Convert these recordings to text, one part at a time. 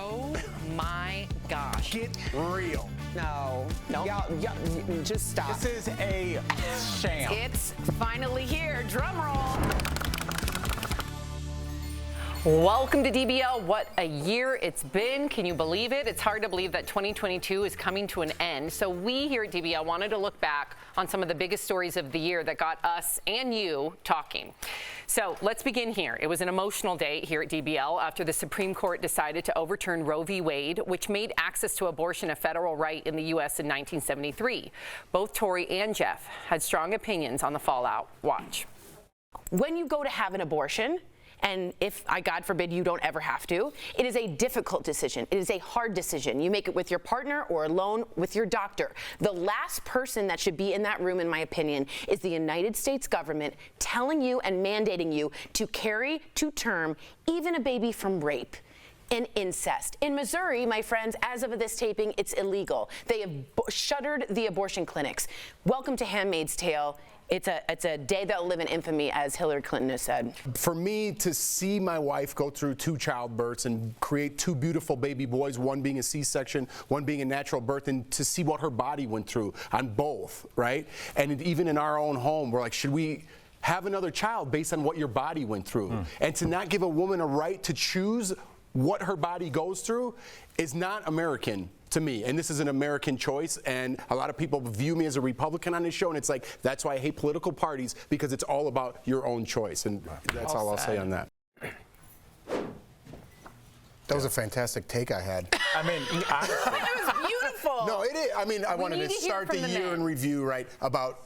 Oh my gosh. Get real. No. Y'all, just stop. This is a sham. It's finally here. Drum roll. Welcome to DBL. What a year it's been. Can you believe it? It's hard to believe that 2022 is coming to an end. So we here at DBL wanted to look back on some of the biggest stories of the year that got us and you talking. So let's begin here. It was an emotional day here at DBL after the Supreme Court decided to overturn Roe v. Wade, which made access to abortion a federal right in the U.S. in 1973. Both Tori and Jeff had strong opinions on the fallout. Watch. When you go to have an abortion, and if, God forbid, you don't ever have to, it is a difficult decision. It is a hard decision. You make it with your partner or alone with your doctor. The last person that should be in that room, in my opinion, is the United States government telling you and mandating you to carry to term even a baby from rape and incest. In Missouri, my friends, as of this taping, it's illegal. They have shuttered the abortion clinics. Welcome to Handmaid's Tale. It's a day that'll live in infamy, as Hillary Clinton has said. For me to see my wife go through 2 childbirths and create 2 beautiful baby boys, one being a C-section, one being a natural birth, and to see what her body went through on both, right? And even in our own home, we're like, should we have another child based on what your body went through? And to not give a woman a right to choose what her body goes through is not American to me. And this is an American choice, and a lot of people view me as a Republican on this show, and it's like, that's why I hate political parties, because it's all about your own choice, and that's all I'll say on that. That was a fantastic take I had. I mean, honestly. It was beautiful. No, it is. I mean, I wanted to need to hear start from the the year men. in review, right, about,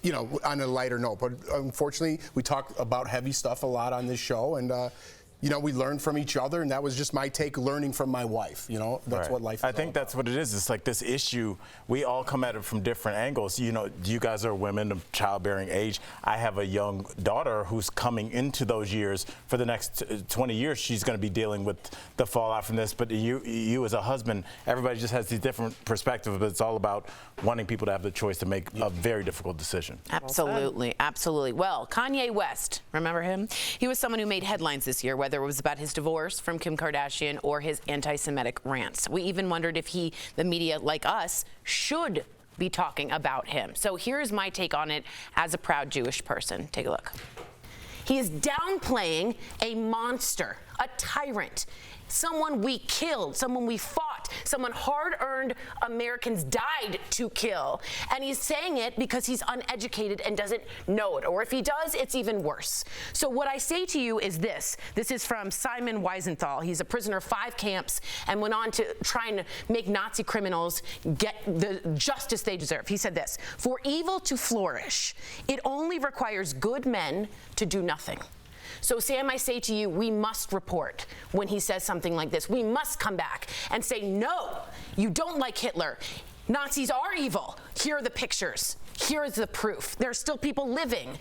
you know, on a lighter note. But unfortunately, we talk about heavy stuff a lot on this show, and you know, we learn from each other, and that was just my take, learning from my wife. You know, that's what life is. I think that's what it is. It's like this issue, we all come at it from different angles. You know, you guys are women of childbearing age. I have a young daughter who's coming into those years. For the next 20 years, she's going to be dealing with the fallout from this. But you as a husband, everybody just has these different perspectives, but it's all about wanting people to have the choice to make a very difficult decision. Absolutely, absolutely. Well, Kanye West, remember him? He was someone who made headlines this year, whether it was about his divorce from Kim Kardashian or his anti-Semitic rants. We even wondered if the media like us, should be talking about him. So here's my take on it as a proud Jewish person. Take a look. He is downplaying a monster, a tyrant, someone we killed, someone we fought, someone hard-earned Americans died to kill. And he's saying it because he's uneducated and doesn't know it. Or if he does, it's even worse. So what I say to you is this. This is from Simon Wiesenthal. He's a prisoner of 5 camps and went on to try and make Nazi criminals get the justice they deserve. He said this: "For evil to flourish, it only requires good men to do nothing." So, Sam, I say to you, we must report when he says something like this. We must come back and say, no, you don't like Hitler. Nazis are evil. Here are the pictures. Here is the proof. There are still people living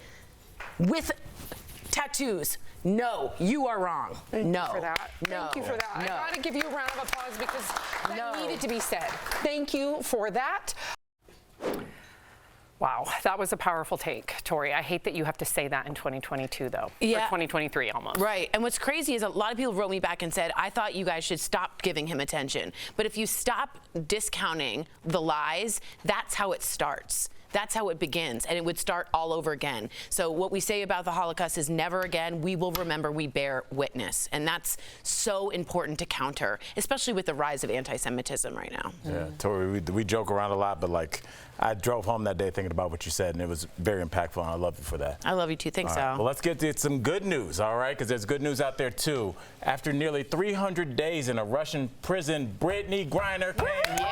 with tattoos. No, you are wrong. Thank you for that. No. Thank you for that. No. I got to give you a round of applause because that No. needed to be said. Thank you for that. Wow, that was a powerful take, Tori. I hate that you have to say that in 2022, though. Yeah. Or 2023, almost. Right. And what's crazy is a lot of people wrote me back and said, I thought you guys should stop giving him attention. But if you stop discounting the lies, that's how it starts. That's how it begins, and it would start all over again. So what we say about the Holocaust is never again. We will remember, we bear witness. And that's so important to counter, especially with the rise of anti-Semitism right now. Yeah, Tori, we joke around a lot, but like, I drove home that day thinking about what you said, and it was very impactful, and I love you for that. I love you too. Thanks, Al. Well, let's get to some good news, all right? Because there's good news out there, too. After nearly 300 days in a Russian prison, Brittney Griner came home.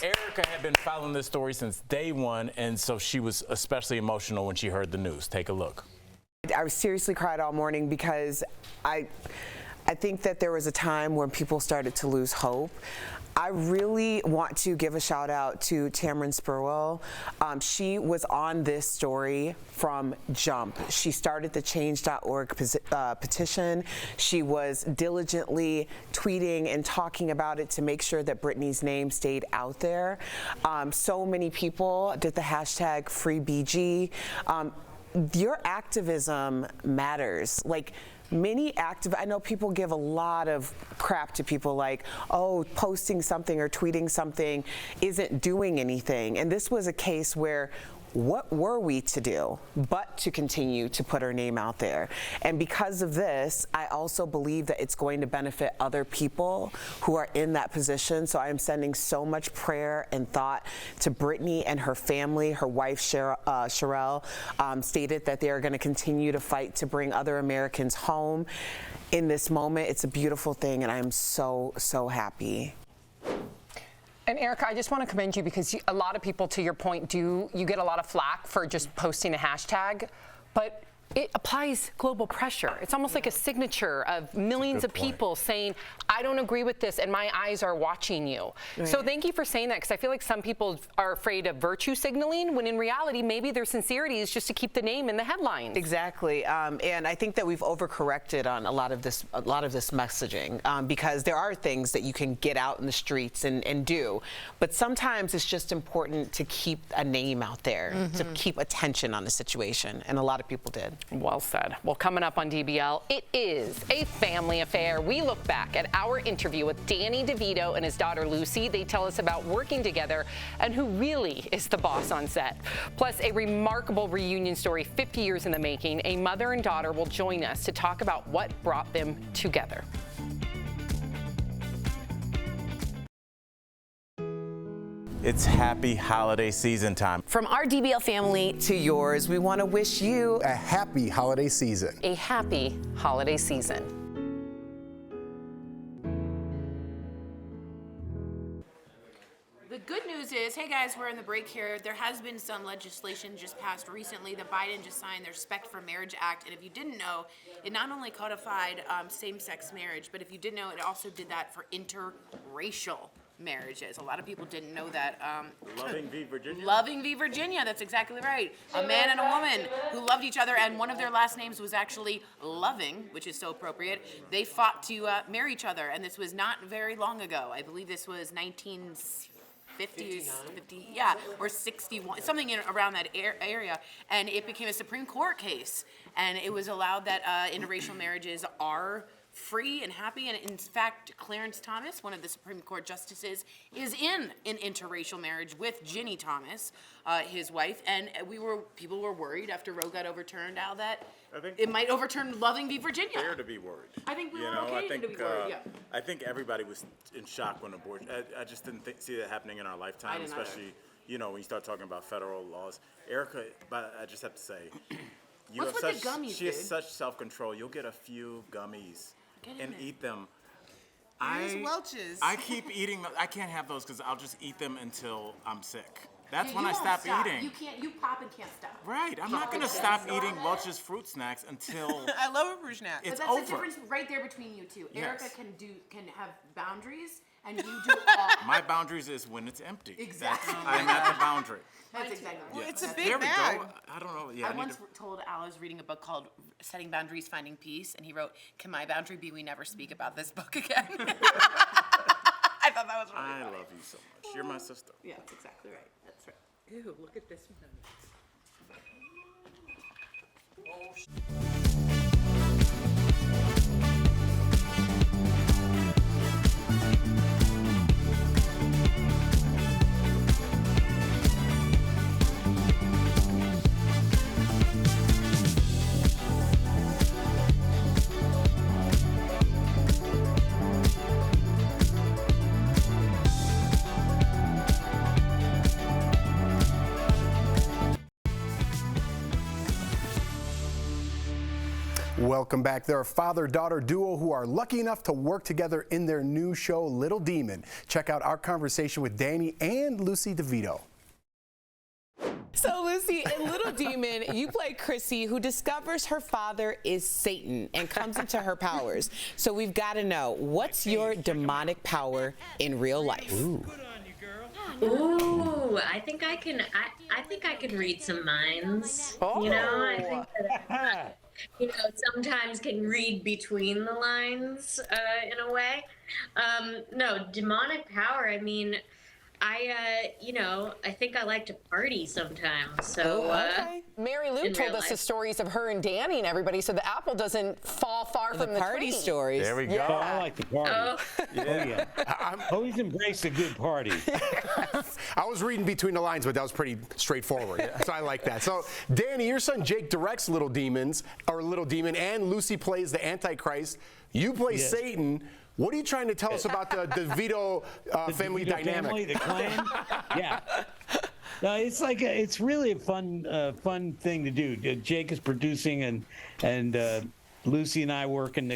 Erica had been following this story since day one, and so she was especially emotional when she heard the news. Take a look. I seriously cried all morning because I think that there was a time when people started to lose hope. I really want to give a shout out to Tamron Spurwell. She was on this story from jump. She started the change.org petition. She was diligently tweeting and talking about it to make sure that Brittney's name stayed out there. So many people did the hashtag FreeBG. Your activism matters. Like, many active, I know people give a lot of crap to people like, oh, posting something or tweeting something isn't doing anything. And this was a case where what were we to do but to continue to put our name out there? And because of this, I also believe that it's going to benefit other people who are in that position. So I am sending so much prayer and thought to Brittney and her family. Her wife, Sherelle, stated that they are going to continue to fight to bring other Americans home. In this moment, it's a beautiful thing, and I am so, so happy. And Erica, I just want to commend you because a lot of people, to your point, you get a lot of flack for just posting a hashtag, but it applies global pressure. It's almost like a signature of millions of people saying, I don't agree with this, and my eyes are watching you. Right. So thank you for saying that, because I feel like some people are afraid of virtue signaling, when in reality, maybe their sincerity is just to keep the name in the headlines. Exactly, and I think that we've overcorrected on a lot of this messaging, because there are things that you can get out in the streets and do, but sometimes it's just important to keep a name out there, to keep attention on the situation, and a lot of people did. Well said. Well, coming up on DBL, it is a family affair. We look back at our interview with Danny DeVito and his daughter Lucy. They tell us about working together and who really is the boss on set. Plus, a remarkable reunion story 50 years in the making. A mother and daughter will join us to talk about what brought them together. It's happy holiday season time. From our DBL family To yours, we want to wish you A happy holiday season. A happy holiday season. The good news is, hey guys, we're in the break here. There has been some legislation just passed recently. The Biden just signed the Respect for Marriage Act, and if you didn't know, it not only codified same-sex marriage, but if you didn't know, it also did that for interracial marriages. A lot of people didn't know that. Loving v. Virginia? Loving v. Virginia, that's exactly right. A man and a woman who loved each other, and one of their last names was actually Loving, which is so appropriate. They fought to marry each other, and this was not very long ago. I believe this was 1950s, 50, yeah, or 61, something around that area, and it became a Supreme Court case, and it was allowed that interracial marriages are free and happy, and in fact, Clarence Thomas, one of the Supreme Court justices, is in an interracial marriage with Ginny Thomas, his wife, and people were worried after Roe got overturned, Al, that it might overturn Loving v. Virginia. Fair to be worried. I think we were okay to be worried, yeah. I think everybody was in shock when abortion. I just didn't see that happening in our lifetime, especially when you start talking about federal laws. Erica, but I just have to say, What's with the gummies, she has dude? such self-control. You'll get a few gummies and eat them. Welch's. I keep eating them. I can't have those because I'll just eat them until I'm sick. That's Yeah, when you I won't stop eating. You can't. You pop and can't stop. Right. I'm not going to stop eating Welch's fruit snacks until I love a fruit snack. it's But that's over. the difference right there between you two. Yes. Erica can have boundaries, and you do all. My boundaries is when it's empty. Exactly. I'm at the boundary. That's exactly right. Well, it's a big There we bag. go. I don't know. Yeah, I need once to- told Al I was reading a book called Setting Boundaries, Finding Peace, and he wrote, "Can my boundary be we never speak about this book again?" I thought that was really I funny. love you so much. You're my sister. Yeah, that's exactly right. That's right. Ew, look at this one. Welcome back. They're a father-daughter duo who are lucky enough to work together in their new show, Little Demon. Check out our conversation with Danny and Lucy DeVito. So, Lucy, in Little Demon, you play Chrissy, who discovers her father is Satan and comes into her powers. So we've got to know, what's your demonic power in real life? Ooh, I think I can. I think I can read some minds. You know, I think that sometimes can read between the lines in a way. No, demonic power. I mean, I think I like to party sometimes. So, Mary Lou in told real us the life. stories of her and Danny and everybody, so the apple doesn't fall far from the party tree. stories. There we go. Yeah. Oh, I like the party. Oh. Yeah. Always embrace a good party. I was reading between the lines, but that was pretty straightforward. So I like that. So, Danny, your son Jake directs Little Demon, and Lucy plays the Antichrist. You play Yes. Satan. What are you trying to tell us about the DeVito family DeVito dynamic? family, the clan. Yeah. No, it's really a fun thing to do. Jake is producing, and Lucy and I working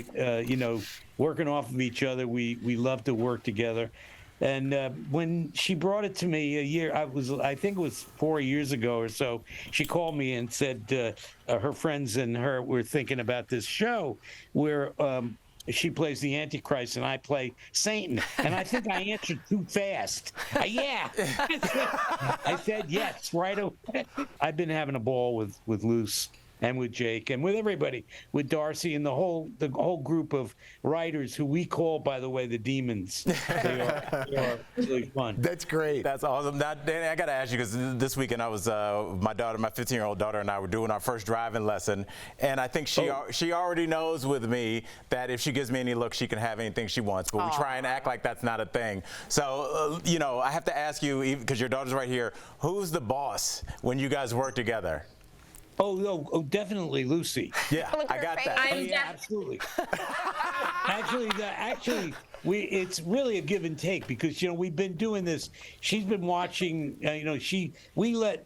off of each other. We love to work together. And when she brought it to me I think it was 4 years ago or so, she called me and said her friends and her were thinking about this show where she plays the Antichrist and I play Satan. And I think I answered too fast. Yeah. I said yes right away. I've been having a ball with Luce and with Jake and with everybody, with Darcy and the whole group of writers who we call, by the way, the demons. They are really fun. That's great. That's awesome. Now, Danny, I got to ask you, because this weekend I was, my 15-year-old daughter and I were doing our first driving lesson, and I think she already knows with me that if she gives me any look, she can have anything she wants, but we try and act like that's not a thing. So, I have to ask you, because your daughter's right here, who's the boss when you guys work together? Oh, definitely Lucy. Yeah, I got that. Yeah, absolutely. Actually, it's really a give and take because we've been doing this. She's been watching. We let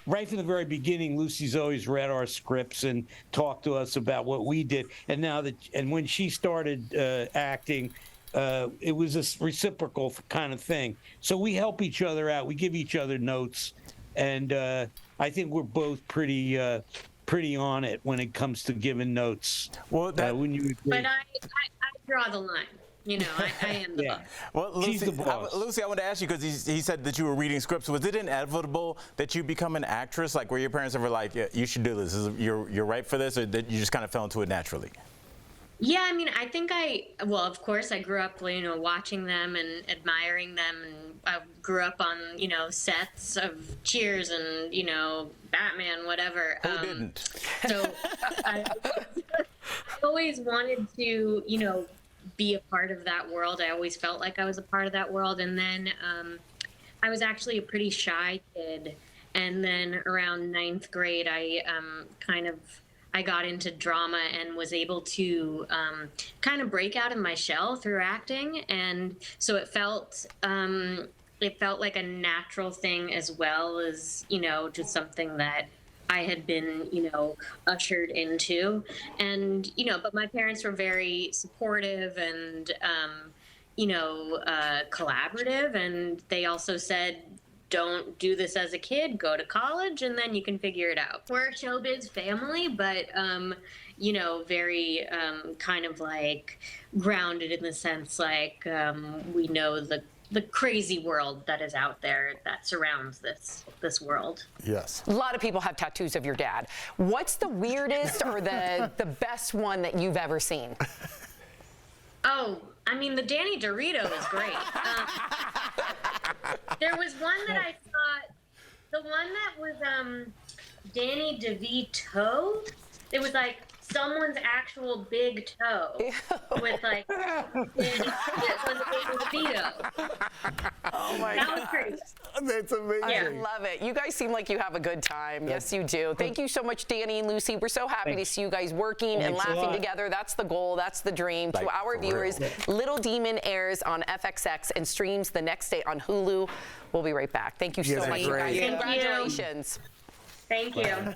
right from the very beginning. Lucy's always read our scripts and talked to us about what we did. And when she started acting, it was a reciprocal kind of thing. So we help each other out. We give each other notes, and I think we're both pretty on it when it comes to giving notes. Well, when you agree. But I draw the line. I am the boss. Well, She's the boss. Lucy, I want to ask you, because he said that you were reading scripts. Was it inevitable that you become an actress? Like, were your parents ever like, yeah, you should do this, you're right for this, or that you just kind of fell into it naturally? Yeah, I think of course I grew up, watching them and admiring them, and I grew up on, sets of Cheers and, Batman, whatever. Who didn't? So I always wanted to, be a part of that world. I always felt like I was a part of that world. And then I was actually a pretty shy kid. And then around 9th grade, I got into drama and was able to kind of break out of my shell through acting. And so it felt like a natural thing, as well as, just something that I had been, ushered into. And, but my parents were very supportive and, collaborative. And they also said, don't do this as a kid, go to college, and then you can figure it out. We're a showbiz family, but, very kind of like grounded in the sense like we know the crazy world that is out there that surrounds this world. Yes. A lot of people have tattoos of your dad. What's the weirdest or the best one that you've ever seen? Oh, the Danny DeVito is great. There was one that I thought, the one that was Danny DeVito. It was like someone's actual big toe with like it was DeVito. Oh my That was great. That's amazing. I love it. You guys seem like you have a good time. Yes, you do. Thank you so much, Danny and Lucy. We're so happy to see you guys working and laughing together. That's the goal. That's the dream. To our viewers, Little Demon airs on FXX and streams the next day on Hulu. We'll be right back. Thank you so much, you guys. Thank you. Congratulations. Thank you.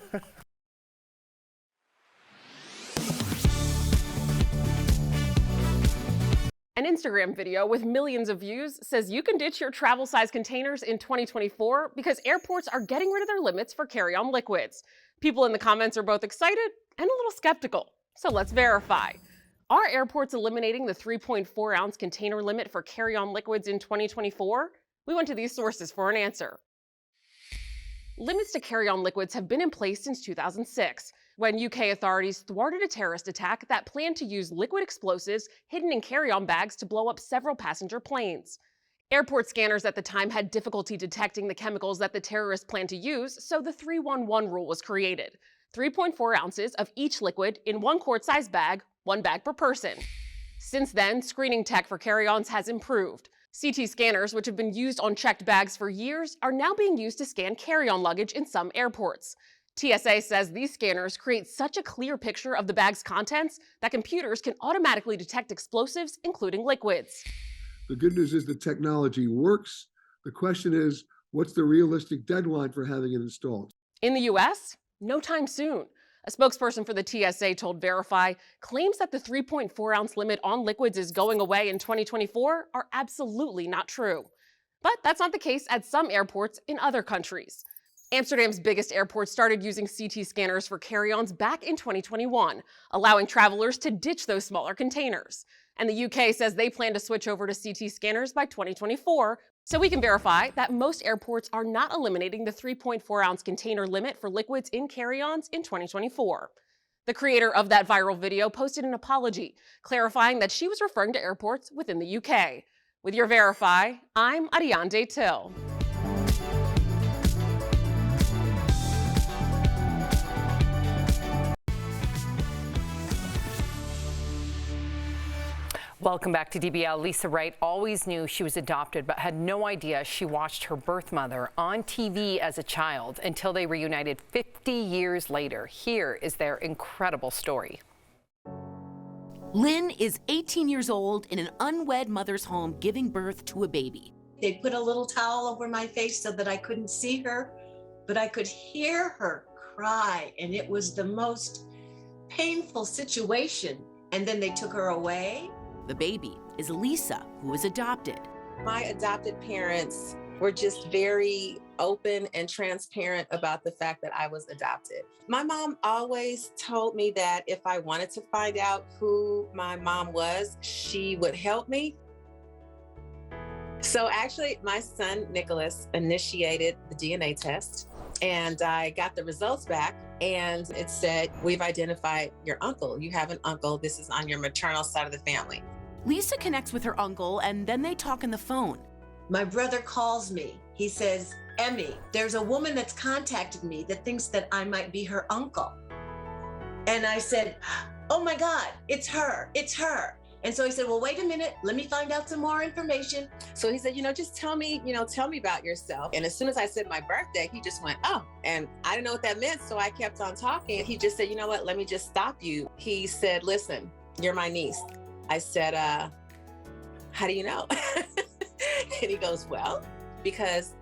An Instagram video with millions of views says you can ditch your travel-size containers in 2024 because airports are getting rid of their limits for carry-on liquids. People in the comments are both excited and a little skeptical. So let's verify. Are airports eliminating the 3.4-ounce container limit for carry-on liquids in 2024? We went to these sources for an answer. Limits to carry-on liquids have been in place since 2006, when UK authorities thwarted a terrorist attack that planned to use liquid explosives hidden in carry-on bags to blow up several passenger planes. Airport scanners at the time had difficulty detecting the chemicals that the terrorists planned to use, so the 3-1-1 rule was created. 3.4 ounces of each liquid in one quart-sized bag, one bag per person. Since then, screening tech for carry-ons has improved. CT scanners, which have been used on checked bags for years, are now being used to scan carry-on luggage in some airports. TSA says these scanners create such a clear picture of the bag's contents that computers can automatically detect explosives, including liquids. The good news is the technology works. The question is, what's the realistic deadline for having it installed? In the US, no time soon. A spokesperson for the TSA told Verify claims that the 3.4-ounce limit on liquids is going away in 2024 are absolutely not true. But that's not the case at some airports in other countries. Amsterdam's biggest airport started using CT scanners for carry-ons back in 2021, allowing travelers to ditch those smaller containers. And the UK says they plan to switch over to CT scanners by 2024, so we can verify that most airports are not eliminating the 3.4-ounce container limit for liquids in carry-ons in 2024. The creator of that viral video posted an apology, clarifying that she was referring to airports within the UK. With your Verify, I'm Ariane Till. Welcome back to DBL. Lisa Wright always knew she was adopted, but had no idea she watched her birth mother on TV as a child until they reunited 50 years later. Here is their incredible story. Lynn is 18 years old in an unwed mother's home giving birth to a baby. They put a little towel over my face so that I couldn't see her, but I could hear her cry, and it was the most painful situation. And then they took her away. The baby is Lisa, who was adopted. My adopted parents were just very open and transparent about the fact that I was adopted. My mom always told me that if I wanted to find out who my mom was, she would help me. So actually, my son, Nicholas, initiated the DNA test, and I got the results back, and it said, we've identified your uncle. You have an uncle. This is on your maternal side of the family. Lisa connects with her uncle, and then they talk on the phone. My brother calls me. He says, Emmy, there's a woman that's contacted me that thinks that I might be her uncle. And I said, oh my God, it's her, it's her. And so he said, well, wait a minute, let me find out some more information. So he said, just tell me about yourself. And as soon as I said my birthday, he just went, oh, and I didn't know what that meant. So I kept on talking. He just said, you know what, let me just stop you. He said, listen, you're my niece. I said, how do you know? And he goes, well, because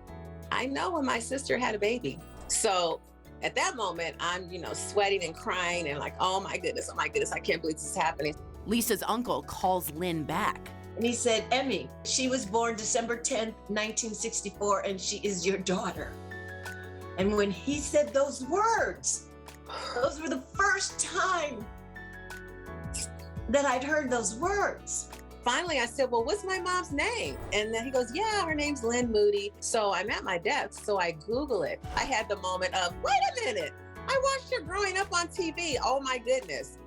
I know when my sister had a baby. So at that moment, I'm, sweating and crying and like, oh my goodness, I can't believe this is happening. Lisa's uncle calls Lynn back. And he said, Emmy, she was born December 10th, 1964, and she is your daughter. And when he said those words, those were the first time that I'd heard those words. Finally, I said, well, what's my mom's name? And then he goes, yeah, her name's Lynn Moody. So I'm at my desk, so I Google it. I had the moment of, wait a minute, I watched her growing up on TV. Oh my goodness.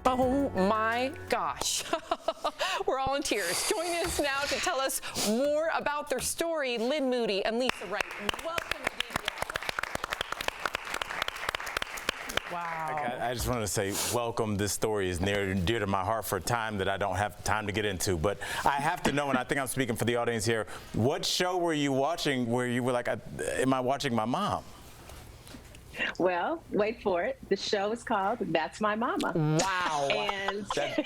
Oh my gosh. We're all in tears. Join us now to tell us more about their story, Lynn Moody and Lisa Wright. Welcome to DBL. Wow. I just want to say welcome. This story is near and dear to my heart for a time that I don't have time to get into. But I have to know, and I think I'm speaking for the audience here, what show were you watching where you were like, am I watching my mom? Well, wait for it. The show is called That's My Mama. Wow. And that's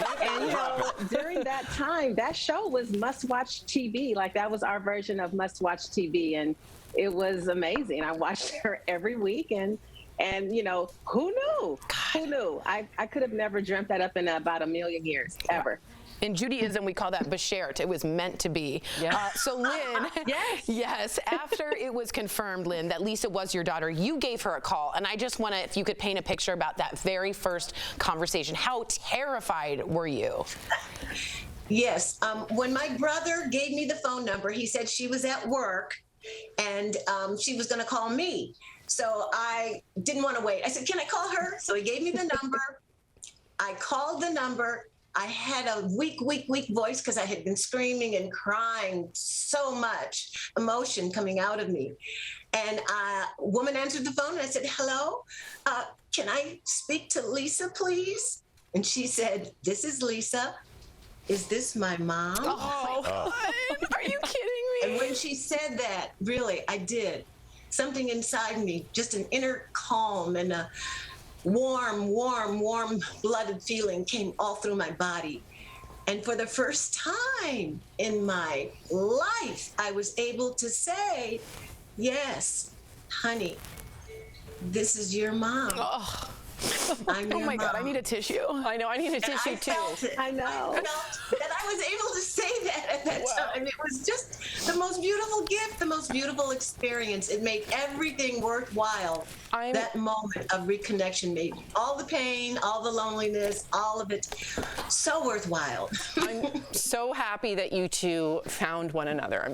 and during that time, that show was must-watch TV. Like that was our version of must-watch TV, and it was amazing. I watched her every week, and who knew? God. Who knew? I could have never dreamt that up in about a million years, ever. In Judaism, we call that bashert. It was meant to be. Yes. So Lynn, yes, after it was confirmed, Lynn, that Lisa was your daughter, you gave her a call. And I just want to, if you could paint a picture about that very first conversation. How terrified were you? Yes. When my brother gave me the phone number, he said she was at work and she was going to call me. So I didn't want to wait. I said, can I call her? So he gave me the number. I called the number. I had a weak voice because I had been screaming and crying so much emotion coming out of me. And a woman answered the phone and I said, hello, can I speak to Lisa, please? And she said, this is Lisa. Is this my mom? Oh, God. Are you kidding me? And when she said that, really, I did. Something inside me, just an inner calm and a warm blooded feeling came all through my body. And for the first time in my life, I was able to say, yes, honey, this is your mom. Oh. I'm Oh your my God, mom. I need a tissue. I know, I need a tissue too. I know. I felt that I was able to say that at that time. It was just the most beautiful gift, the most beautiful experience. It made everything worthwhile. That moment of reconnection made all the pain, all the loneliness, all of it so worthwhile. I'm so happy that you two found one another.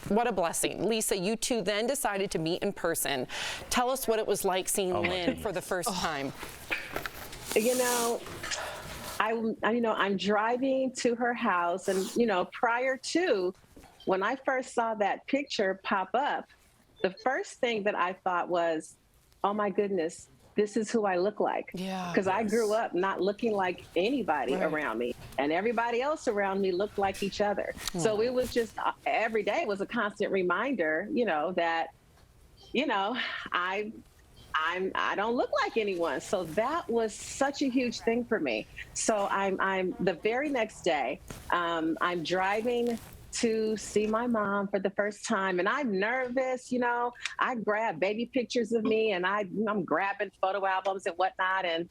What a blessing. Lisa, you two then decided to meet in person. Tell us what it was like seeing Lynn for the first time. You know, I'm driving to her house, and prior to when I first saw that picture pop up, the first thing that I thought was, oh my goodness, this is who I look like. Yeah. Because I grew up not looking like anybody around me, and everybody else around me looked like each other. So it was just every day was a constant reminder, that, I don't look like anyone. So that was such a huge thing for me. So I'm the very next day, I'm driving to see my mom for the first time, and I'm nervous. I grab baby pictures of me, and I'm grabbing photo albums and whatnot, and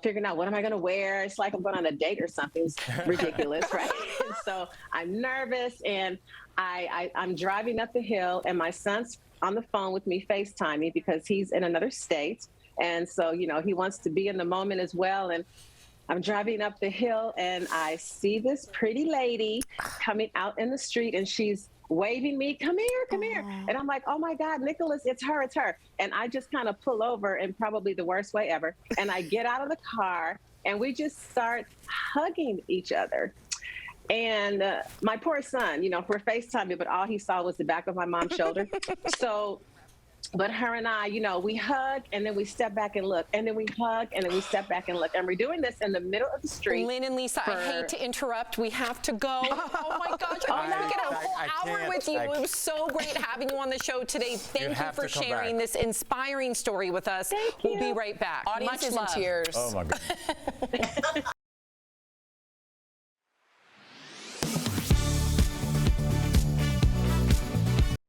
figuring out what am I going to wear. It's like I'm going on a date or something. It's ridiculous, right? And so I'm nervous, and I'm driving up the hill, and my son's on the phone with me, FaceTiming, because he's in another state. And so, he wants to be in the moment as well. And I'm driving up the hill, and I see this pretty lady coming out in the street, and she's waving me, come here. And I'm like, oh my God, Nicholas, it's her. And I just kind of pull over in probably the worst way ever. And I get out of the car, and we just start hugging each other. And my poor son, we're FaceTiming, but all he saw was the back of my mom's shoulder. But her and I, we hug, and then we step back and look, and then we hug, and then we step back and look. And we're doing this in the middle of the street. Lynn and Lisa, I hate to interrupt. We have to go. Oh my gosh, I want to get a whole hour with you. It was so great having you on the show today. Thank you for sharing this inspiring story with us. We'll be right back. Audience is in tears. Oh my goodness.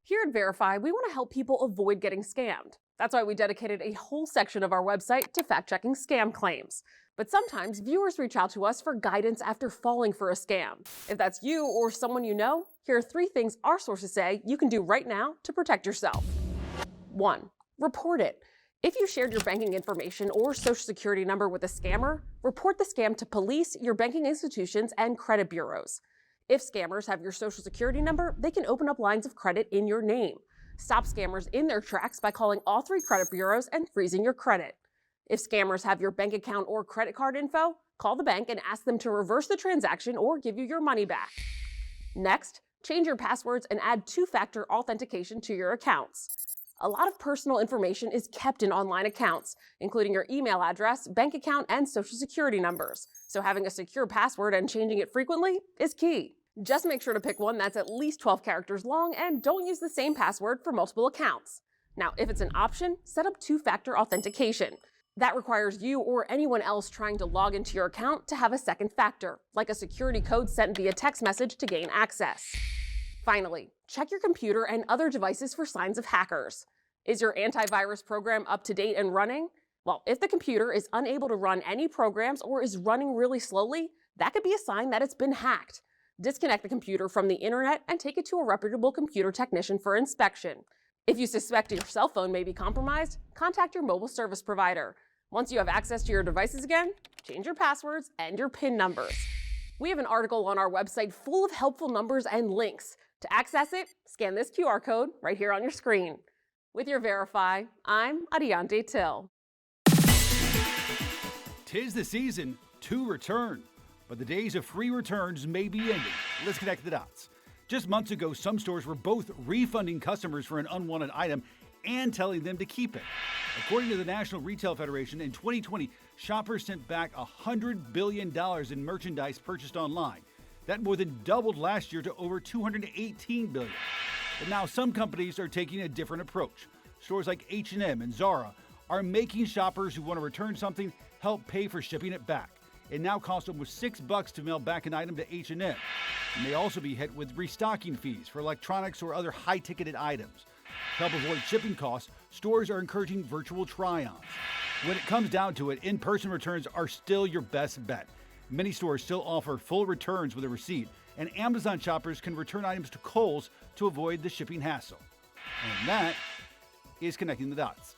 Here at Verify, we want to help people avoid getting scammed. That's why we dedicated a whole section of our website to fact-checking scam claims. But sometimes viewers reach out to us for guidance after falling for a scam. If that's you or someone you know, here are 3 things our sources say you can do right now to protect yourself. 1. Report it. If you shared your banking information or social security number with a scammer, report the scam to police, your banking institutions, and credit bureaus. If scammers have your social security number, they can open up lines of credit in your name. Stop scammers in their tracks by calling all 3 credit bureaus and freezing your credit. If scammers have your bank account or credit card info, call the bank and ask them to reverse the transaction or give you your money back. Next, change your passwords and add 2-factor authentication to your accounts. A lot of personal information is kept in online accounts, including your email address, bank account, and social security numbers. So having a secure password and changing it frequently is key. Just make sure to pick one that's at least 12 characters long and don't use the same password for multiple accounts. Now, if it's an option, set up 2-factor authentication. That requires you or anyone else trying to log into your account to have a second factor, like a security code sent via text message to gain access. Finally, check your computer and other devices for signs of hackers. Is your antivirus program up to date and running? Well, if the computer is unable to run any programs or is running really slowly, that could be a sign that it's been hacked. Disconnect the computer from the internet and take it to a reputable computer technician for inspection. If you suspect your cell phone may be compromised, contact your mobile service provider. Once you have access to your devices again, change your passwords and your PIN numbers. We have an article on our website full of helpful numbers and links. To access it, scan this QR code right here on your screen. With your Verify, I'm Adiante Till. 'Tis the season to return. but the days of free returns may be ending. Let's connect the dots. Just months ago, some stores were both refunding customers for an unwanted item and telling them to keep it. According to the National Retail Federation, in 2020, shoppers sent back $100 billion in merchandise purchased online. That more than doubled last year to over $218 billion. But now some companies are taking a different approach. Stores like H&M and Zara are making shoppers who want to return something help pay for shipping it back. It now costs almost $6 to mail back an item to H&M. And may also be hit with restocking fees for electronics or other high-ticketed items. To help avoid shipping costs, stores are encouraging virtual try-ons. When it comes down to it, in-person returns are still your best bet. Many stores still offer full returns with a receipt, and Amazon shoppers can return items to Kohl's to avoid the shipping hassle. And that is Connecting the Dots.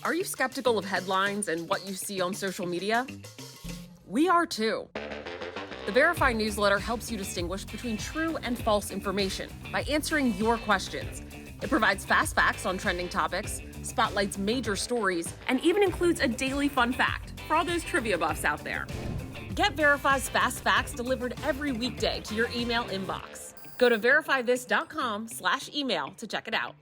Are you skeptical of headlines and what you see on social media? We are too. The Verify newsletter helps you distinguish between true and false information by answering your questions. It provides fast facts on trending topics, spotlights major stories, and even includes a daily fun fact for all those trivia buffs out there. Get Verify's fast facts delivered every weekday to your email inbox. Go to verifythis.com/email to check it out.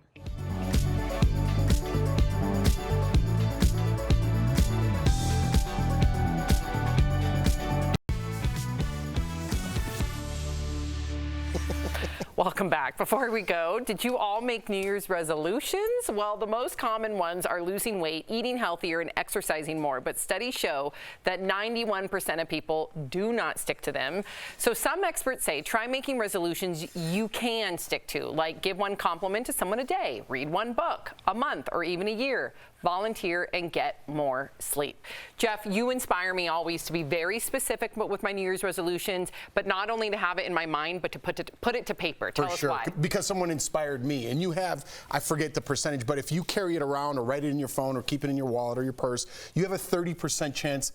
Welcome back. Before we go, did you all make New Year's resolutions? Well, the most common ones are losing weight, eating healthier, and exercising more. But studies show that 91% of people do not stick to them. So some experts say try making resolutions you can stick to, like give one compliment to someone a day, read one book a month, or even a year. Volunteer and get more sleep. Jeff, you inspire me always to be very specific with my New Year's resolutions, but not only to have it in my mind, but to put it to paper. Tell us why. Because someone inspired me. And you have, I forget the percentage, but if you carry it around or write it in your phone or keep it in your wallet or your purse, you have a 30% chance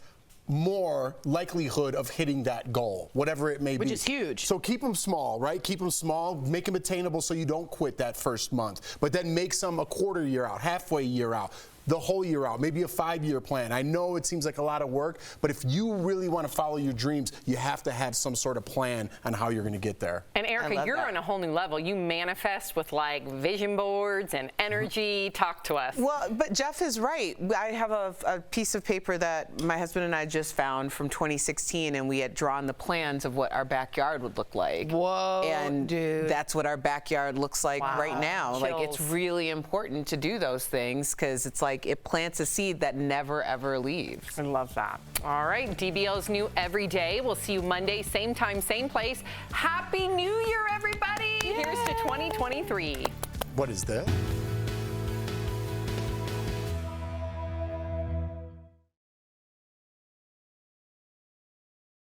more likelihood of hitting that goal, whatever it may be. Which is huge. So keep them small, right? Keep them small, make them attainable so you don't quit that first month. But then make some a quarter year out, halfway year out, the whole year out, maybe a 5-year plan. I know it seems like a lot of work, but if you really want to follow your dreams, you have to have some sort of plan on how you're going to get there. And Erica, you're on a whole new level. You manifest with like vision boards and energy. Talk to us. Well, but Jeff is right. I have a piece of paper that my husband and I just found from 2016, and we had drawn the plans of what our backyard would look like. Whoa, and dude. That's what our backyard looks like right now. Chills. Like, it's really important to do those things because it's like it plants a seed that never ever leaves. I love that. All right, DBL's new every day. We'll see you Monday, same time, same place. Happy New Year, everybody! Yay. Here's to 2023. What is that?